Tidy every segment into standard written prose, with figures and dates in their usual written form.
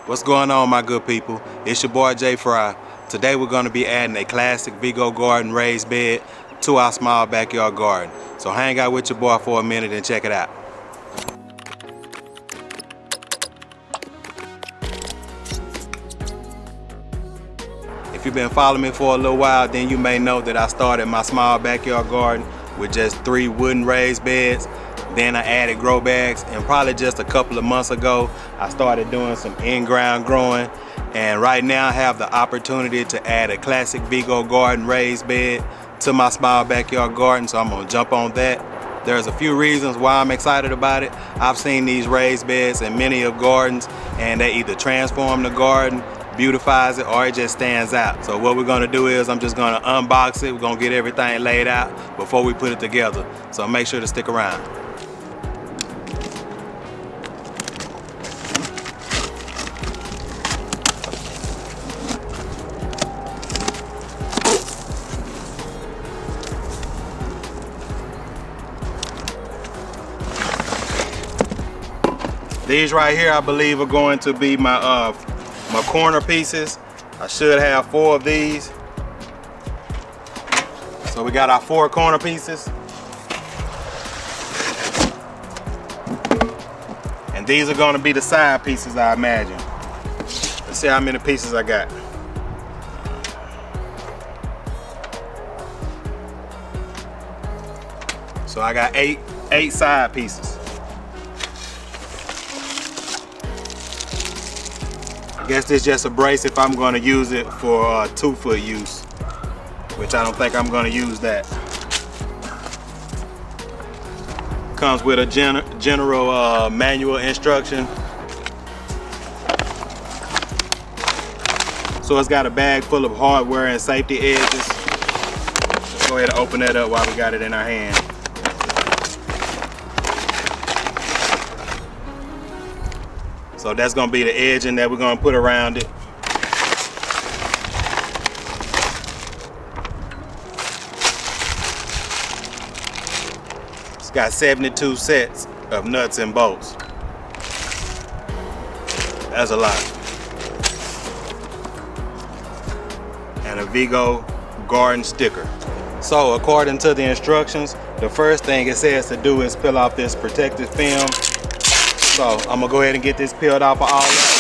What's going on, my good people? It's your boy Jay Fry. Today we're going to be adding a classic Vego Garden raised bed to our small backyard garden. So hang out with your boy for a minute and check it out. If you've been following me for a little while, then you may know that I started my small backyard garden with just 3 wooden raised beds. Then I added grow bags, and probably just a couple of months ago I started doing some in-ground growing, and right now I have the opportunity to add a classic Vego Garden raised bed to my small backyard garden, so I'm gonna jump on that. There's a few reasons why I'm excited about it. I've seen these raised beds in many of gardens, and they either transform the garden, beautifies it, or it just stands out. So what we're gonna do is I'm just gonna unbox it. We're gonna get everything laid out before we put it together, so make sure to stick around. These right here, I believe, are going to be my corner pieces. I should have 4 of these. So we got our 4 corner pieces. And these are going to be the side pieces, I imagine. Let's see how many pieces I got. So I got 8 side pieces. I guess this is just a brace if I'm going to use it for 2-foot use, which I don't think I'm going to use that. Comes with a general manual instruction. So it's got a bag full of hardware and safety edges. Let's go ahead and open that up while we got it in our hand. So that's going to be the edging that we're going to put around it. It's got 72 sets of nuts and bolts. That's a lot. And a Vego Garden sticker. So according to the instructions, the first thing it says to do is peel off this protective film. So I'm gonna go ahead and get this peeled off of all of it.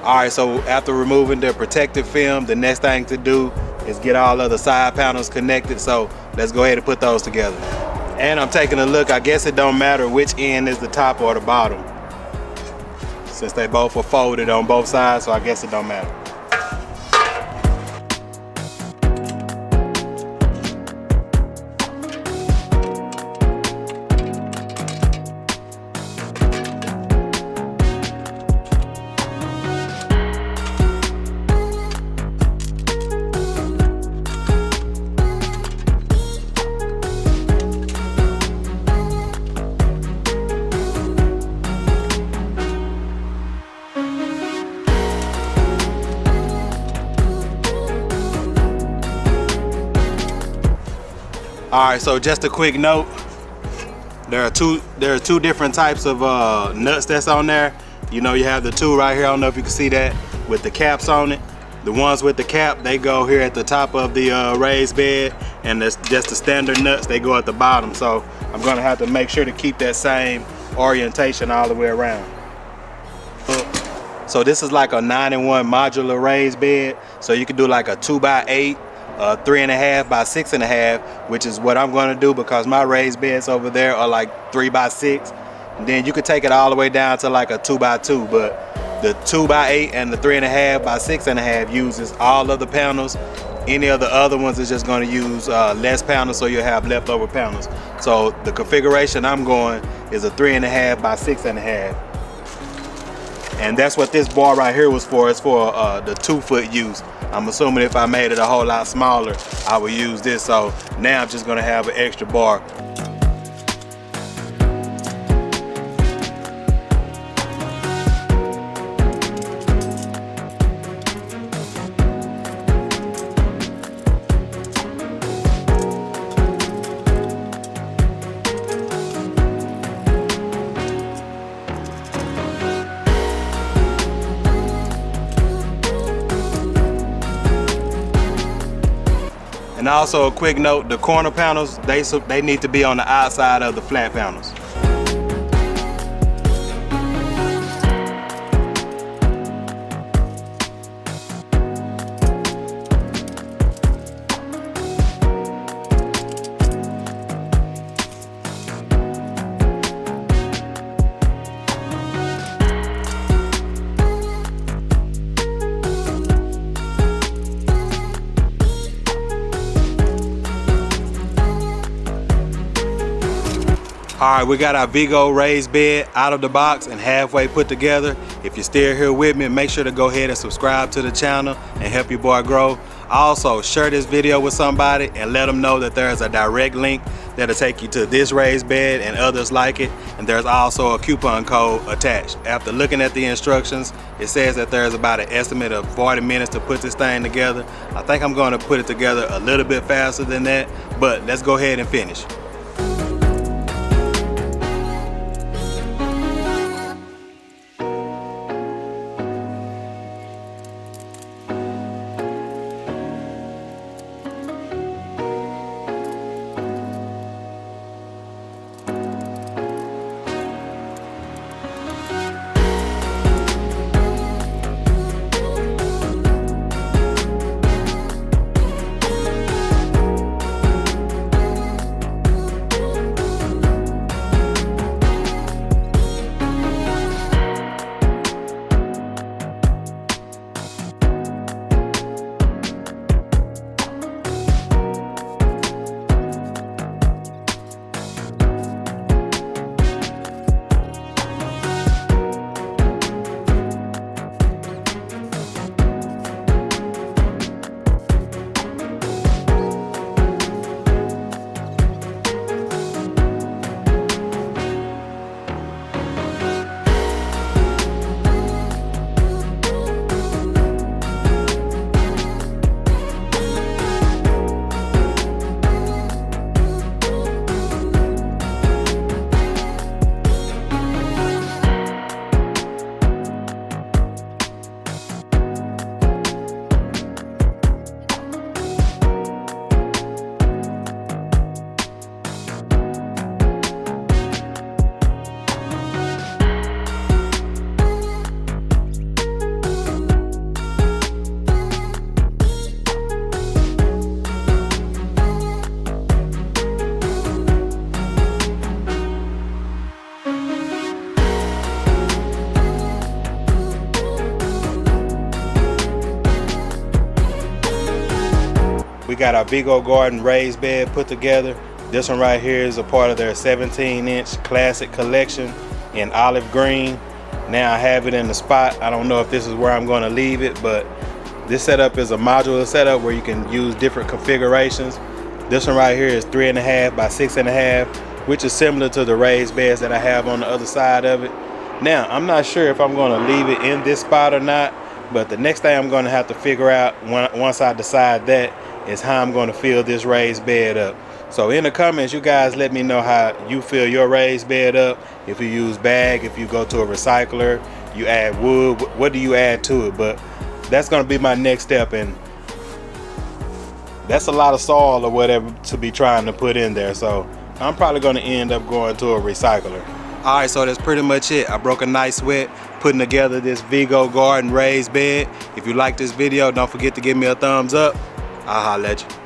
Alright, so after removing the protective film, the next thing to do is get all of the side panels connected. So let's go ahead and put those together. And I'm taking a look. I guess it don't matter which end is the top or the bottom, since they both are folded on both sides, so I guess it don't matter. Alright, so just a quick note. There are two different types of nuts that's on there. You know, you have the 2 right here. I don't know if you can see that with the caps on it. The ones with the cap, they go here at the top of the raised bed, and that's just the standard nuts, they go at the bottom. So I'm gonna have to make sure to keep that same orientation all the way around. So this is like a 9-in-1 modular raised bed. So you can do like a 2x8, 3.5 by 6.5, which is what I'm going to do because my raised beds over there are like 3x6. And then you could take it all the way down to like a 2x2, but the 2x8 and the 3.5 by 6.5 uses all of the panels. Any of the other ones is just going to use less panels, so you'll have leftover panels. So the configuration I'm going is a 3.5 by 6.5. And that's what this bar right here was for. It's for the 2-foot use. I'm assuming if I made it a whole lot smaller, I would use this. So now I'm just gonna have an extra bar. And also a quick note, the corner panels, they need to be on the outside of the flat panels. All right, we got our Vego raised bed out of the box and halfway put together. If you're still here with me, make sure to go ahead and subscribe to the channel and help your boy grow. Also, share this video with somebody and let them know that there's a direct link that'll take you to this raised bed and others like it. And there's also a coupon code attached. After looking at the instructions, it says that there's about an estimate of 40 minutes to put this thing together. I think I'm going to put it together a little bit faster than that, but let's go ahead and finish. We got our Vego Garden raised bed put together. This one right here is a part of their 17-inch classic collection in olive green. Now I have it in the spot. I don't know if this is where I'm going to leave it, but this setup is a modular setup where you can use different configurations. This one right here is 3.5 by 6.5, which is similar to the raised beds that I have on the other side of it. Now, I'm not sure if I'm going to leave it in this spot or not, but the next thing I'm going to have to figure out once I decide that is how I'm going to fill this raised bed up. So in the comments, you guys let me know how you fill your raised bed up. If you use bag, if you go to a recycler, you add wood, what do you add to it? But that's going to be my next step, and that's a lot of soil or whatever to be trying to put in there. So I'm probably going to end up going to a recycler. All right, so that's pretty much it. I broke a nice sweat putting together this Vego Garden raised bed. If you like this video, don't forget to give me a thumbs up. I'll holler at you.